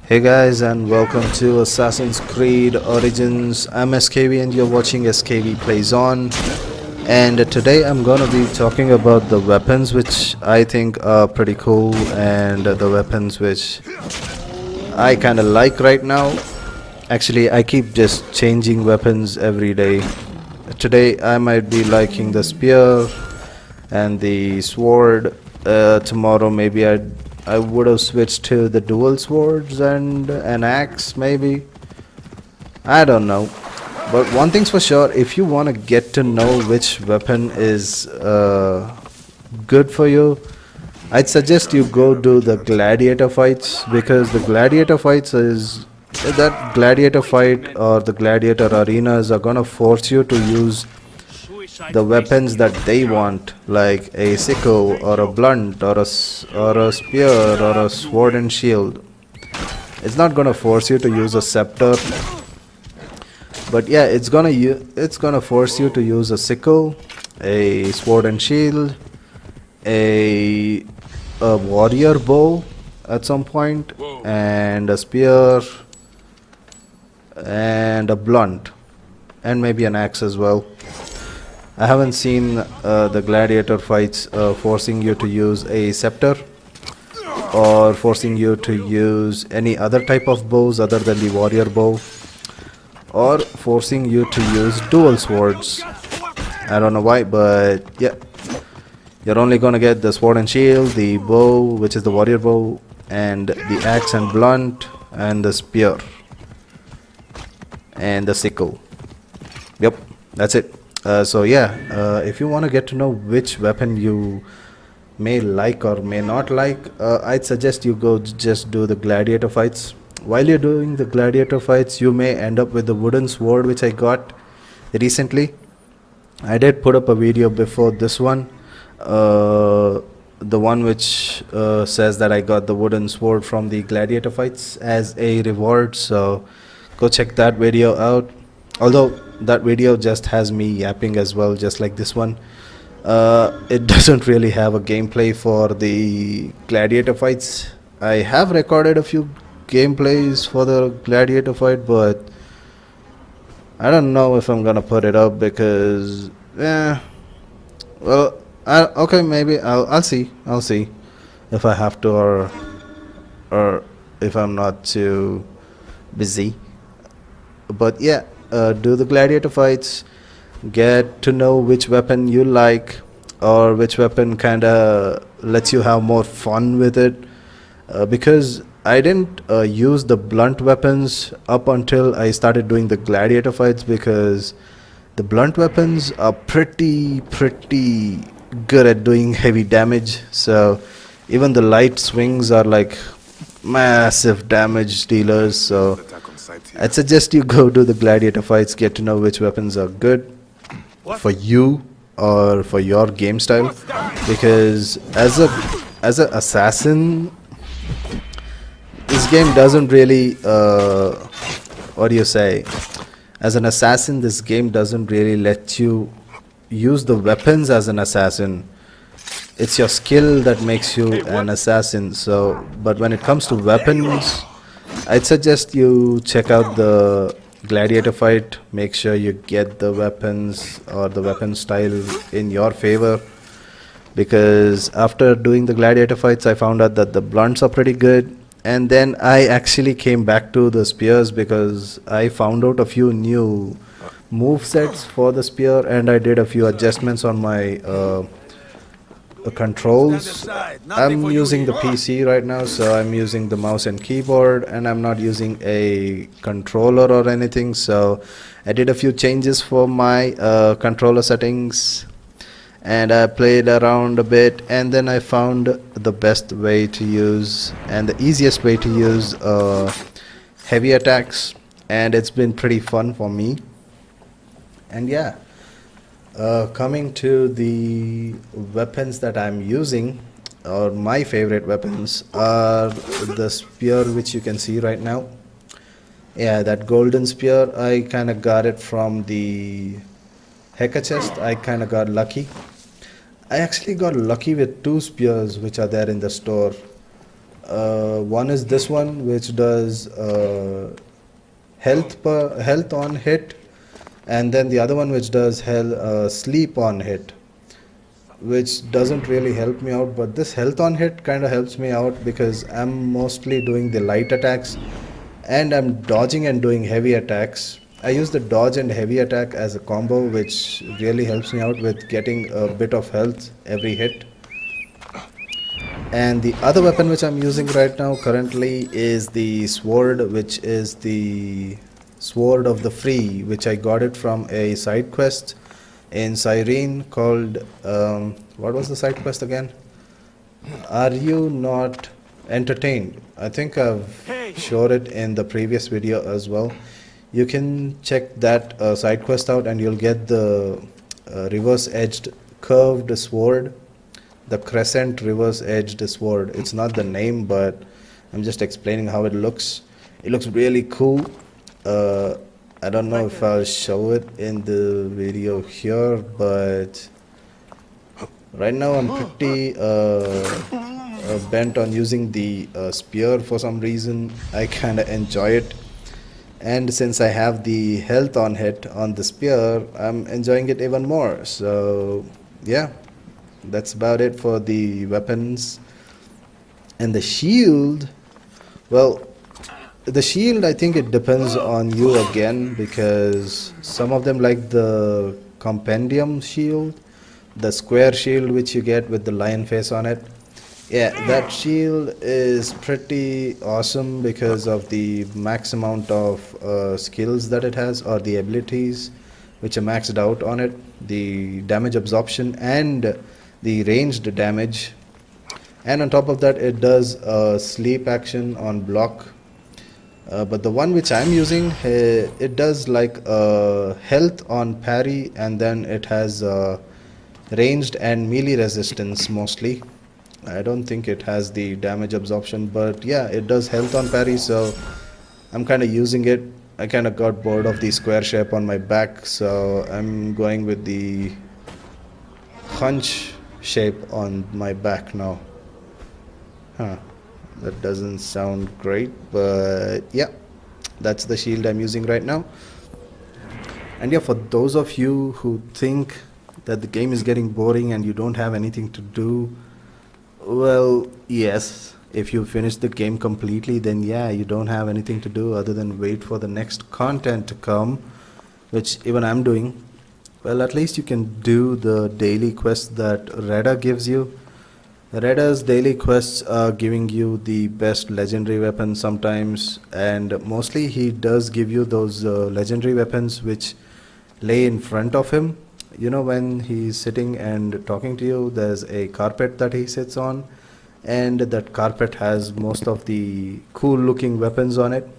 Hey guys, and welcome to Assassin's Creed Origins. I'm SKV and you're watching SKV Plays On. And today I'm gonna be talking about the weapons which I think are pretty cool and the weapons which I kinda like right now. Actually, I keep just changing weapons every day. Today I might be liking the spear and the sword. Tomorrow maybe I would have switched to the dual swords and an axe maybe. I don't know. But one thing's for sure, if you want to get to know which weapon is good for you, I'd suggest you go do the gladiator fights, because the gladiator fights is that gladiator fight or the gladiator arenas are gonna force you to use the weapons that they want, like a sickle or a blunt or or a spear or a sword and shield. It's not gonna force you to use a scepter, but yeah, it's gonna force you to use a sickle, a sword and shield, a a warrior bow at some point, and a spear, and a blunt, and maybe an axe as well. I haven't seen the gladiator fights forcing you to use a scepter or forcing you to use any other type of bows other than the warrior bow, or forcing you to use dual swords. I don't know why, but yeah, you're only gonna get the sword and shield, the bow, which is the warrior bow, and the axe and blunt, and the spear, and the sickle. Yep, that's it. So yeah, if you want to get to know which weapon you may like or may not like, I'd suggest you go just do the gladiator fights. While you're doing the gladiator fights, you may end up with the wooden sword which I got recently. I did put up a video before this one, the one which says that I got the wooden sword from the gladiator fights as a reward, so go check that video out. Although that video just has me yapping as well, just like this one. It doesn't really have a gameplay for the gladiator fights. I have recorded a few gameplays for the gladiator fight, but I don't know if I'm gonna put it up because, well, okay, maybe I'll see if I have to, or if I'm not too busy. But yeah, do the gladiator fights, get to know which weapon you like, or which weapon kinda lets you have more fun with it, because I didn't use the blunt weapons up until I started doing the gladiator fights, because the blunt weapons are pretty good at doing heavy damage. So even the light swings are like massive damage dealers. So I'd suggest you go do the gladiator fights, get to know which weapons are good for you or for your game style, because as a assassin, this game doesn't really what do you say, as an assassin this game doesn't really let you use the weapons as an assassin. It's your skill that makes you an assassin. So but when it comes to weapons, I'd suggest you check out the gladiator fight. Make sure you get the weapons or the weapon style in your favor, because after doing the gladiator fights I found out that the blunts are pretty good, and then I actually came back to the spears because I found out a few new move sets for the spear, and I did a few adjustments on my controls. I'm using the PC right now, so I'm using the mouse and keyboard, and I'm not using a controller or anything. So I did a few changes for my controller settings, and I played around a bit, and then I found the best way to use and the easiest way to use heavy attacks, and it's been pretty fun for me. And yeah, coming to the weapons that I'm using, or my favorite weapons, are the spear which you can see right now. Yeah, that golden spear, I kind of got it from the hacker chest. I kind of got lucky. I actually got lucky with two spears which are there in the store. One is this one, which does health on hit, and then the other one which does sleep on hit, which doesn't really help me out. But this health on hit kind of helps me out because I'm mostly doing the light attacks and I'm dodging and doing heavy attacks. I use the dodge and heavy attack as a combo, which really helps me out with getting a bit of health every hit. And the other weapon which I'm using right now currently is the sword, which is the Sword of the Free, which I got it from a side quest in Cyrene called, what was the side quest again? Are you not entertained? I think I've showed it in the previous video as well. You can check that side quest out and you'll get the reverse edged curved sword, the crescent reverse edged sword. It's not the name, but I'm just explaining how it looks. It looks really cool. I don't know if I'll show it in the video here, but right now I'm pretty bent on using the spear for some reason. I kind of enjoy it, and since I have the health on hit on the spear, I'm enjoying it even more. So yeah, that's about it for the weapons. And the shield, well, the shield, I think it depends on you again, because some of them like the compendium shield, the square shield which you get with the lion face on it. Yeah, that shield is pretty awesome because of the max amount of skills that it has, or the abilities which are maxed out on it, the damage absorption and the ranged damage. And on top of that, it does sleep action on block. But the one which I'm using, it does like health on parry, and then it has ranged and melee resistance mostly. I don't think it has the damage absorption, but yeah, it does health on parry, so I'm kind of using it. I kind of got bored of the square shape on my back, so I'm going with the hunch shape on my back now. That doesn't sound great, but yeah, that's the shield I'm using right now. And yeah, for those of you who think that the game is getting boring and you don't have anything to do, well, yes, if you finish the game completely, then yeah, you don't have anything to do other than wait for the next content to come, which even I'm doing. Well, at least you can do the daily quest that Reda gives you. Reda's daily quests are giving you the best legendary weapons sometimes, and mostly he does give you those legendary weapons which lay in front of him. You know, when he's sitting and talking to you, there's a carpet that he sits on, and that carpet has most of the cool looking weapons on it.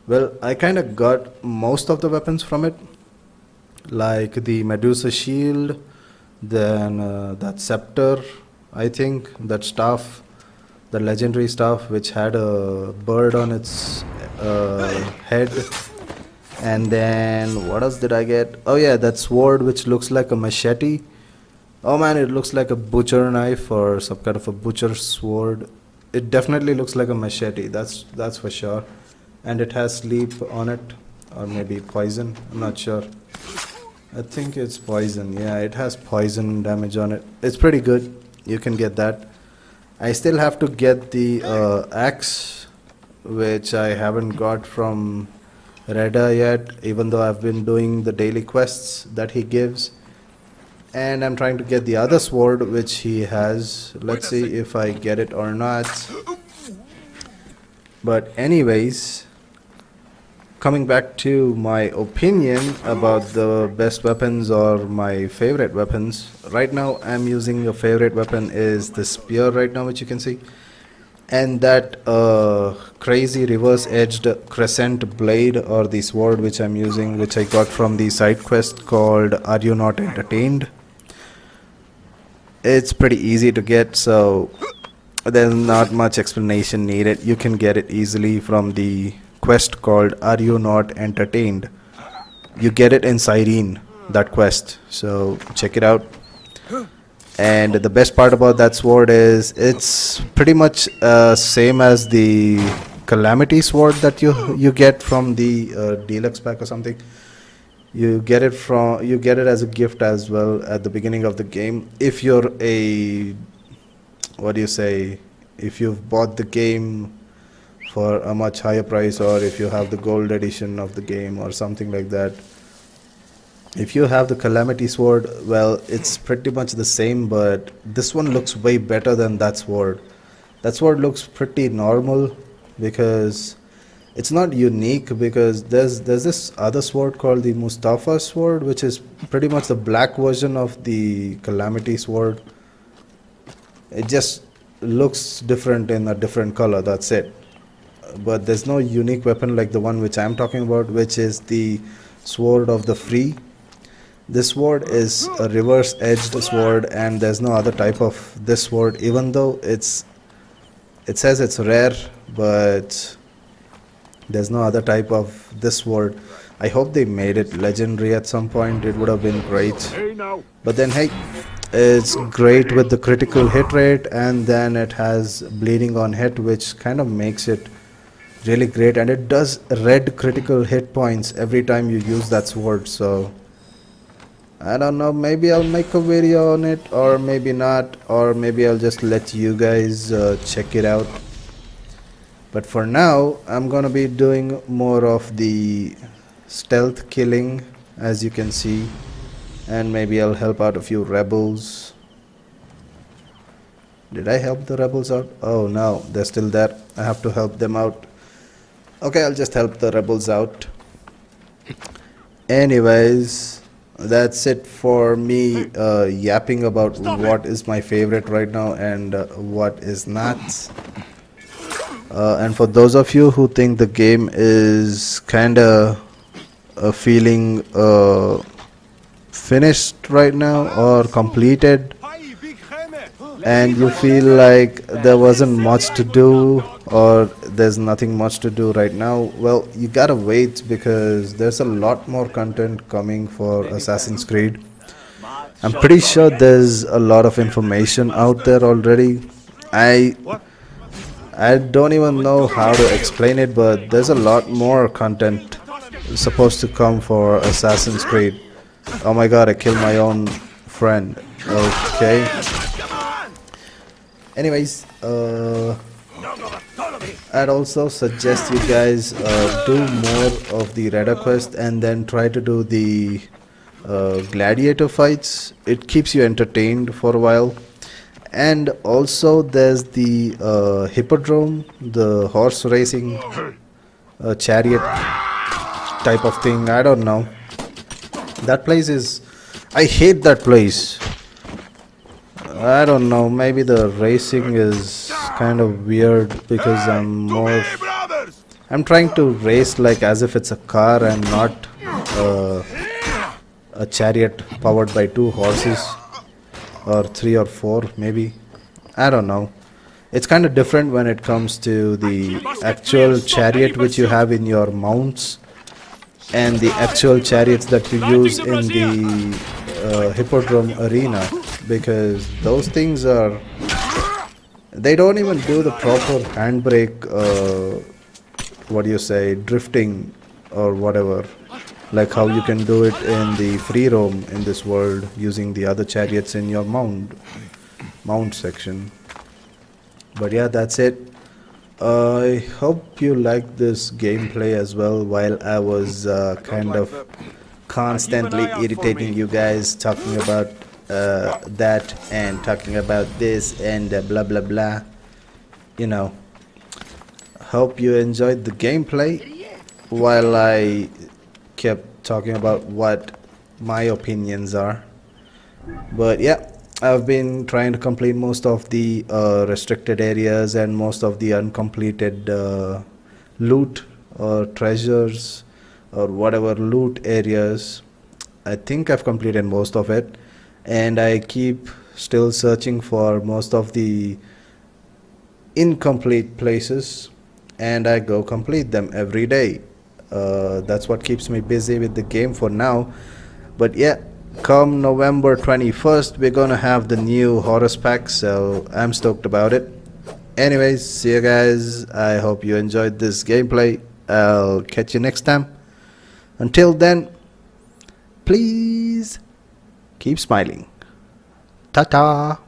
Well, I kind of got most of the weapons from it, like the Medusa shield, then that scepter, I think, that staff, the legendary staff which had a bird on its head. And then what else did I get? Oh yeah, that sword which looks like a machete. Oh man, it looks like a butcher knife or some kind of a butcher sword. It definitely looks like a machete, that's for sure. And it has sleep on it, or maybe poison, I'm not sure. I think it's poison. Yeah, it has poison damage on it. It's pretty good. You can get that. I still have to get the axe, which I haven't got from Reda yet, even though I've been doing the daily quests that he gives. And I'm trying to get the other sword which he has. Let's see if I get it or not. But anyways, coming back to my opinion about the best weapons or my favorite weapons, right now I'm using a favorite weapon is the spear right now, which you can see, and that crazy reverse edged crescent blade, or the sword which I'm using, which I got from the side quest called Are You Not Entertained. It's pretty easy to get, so there's not much explanation needed. You can get it easily from the quest called Are You Not Entertained. You get it in Cyrene, that quest, so check it out. And the best part about that sword is it's pretty much same as the calamity sword that you get from the deluxe pack or something. You get it as a gift as well at the beginning of the game if you're a, what do you say, if you've bought the game for a much higher price, or if you have the gold edition of the game or something like that. If you have the calamity sword, well, it's pretty much the same, but this one looks way better than that sword. That sword looks pretty normal because it's not unique, because there's this other sword called the Mustafa sword, which is pretty much the black version of the calamity sword. It just looks different in a different color, that's it. But there's no unique weapon like the one which I'm talking about, which is the sword of the free. This sword is a reverse edged sword, and there's no other type of this sword, even though it says it's rare, but there's no other type of this sword. I hope they made it legendary at some point. It would have been great. But then hey, it's great with the critical hit rate, and then it has bleeding on hit, which kind of makes it really great, and it does red critical hit points every time you use that sword. So I don't know, maybe I'll make a video on it, or maybe not, or maybe I'll just let you guys check it out. But for now, I'm gonna be doing more of the stealth killing, as you can see, and maybe I'll help out a few rebels. Did I help the rebels out? Oh no, they're still there. I have to help them out. Okay, I'll just help the rebels out. Anyways, that's it for me yapping about what is my favorite right now and what is not. And for those of you who think the game is kinda feeling finished right now or completed, and you feel like there wasn't much to do, or there's nothing much to do right now, well, you gotta wait, because there's a lot more content coming for Assassin's Creed. I'm pretty sure there's a lot of information out there already. I don't even know how to explain it, but there's a lot more content supposed to come for Assassin's Creed. Oh my god, I killed my own friend. Okay. Anyways, I'd also suggest you guys do more of the Reda quest, and then try to do the gladiator fights. It keeps you entertained for a while. And also there's the hippodrome, the horse racing chariot type of thing. I don't know. That place is, I hate that place. I don't know, maybe the racing is kind of weird, because I'm trying to race like as if it's a car and not a chariot powered by 2 horses, or 3 or 4 maybe. I don't know. It's kind of different when it comes to the actual chariot which you have in your mounts, and the actual chariots that you use in the hippodrome arena, because those things they don't even do the proper handbrake, what do you say, drifting or whatever, like how you can do it in the free roam in this world using the other chariots in your mount section. But yeah, that's it. I hope you liked this gameplay as well, while I was kind of constantly irritating you guys, talking about that and talking about this and blah blah blah. You know, hope you enjoyed the gameplay while I kept talking about what my opinions are. But yeah, I've been trying to complete most of the restricted areas and most of the uncompleted loot or treasures or whatever loot areas. I think I've completed most of it, and I keep still searching for most of the incomplete places, and I go complete them every day. That's what keeps me busy with the game for now. But yeah, come November 21st, we're gonna have the new Horus pack, so I'm stoked about it. Anyways, see you guys. I hope you enjoyed this gameplay. I'll catch you next time. Until then, please keep smiling. Ta-ta.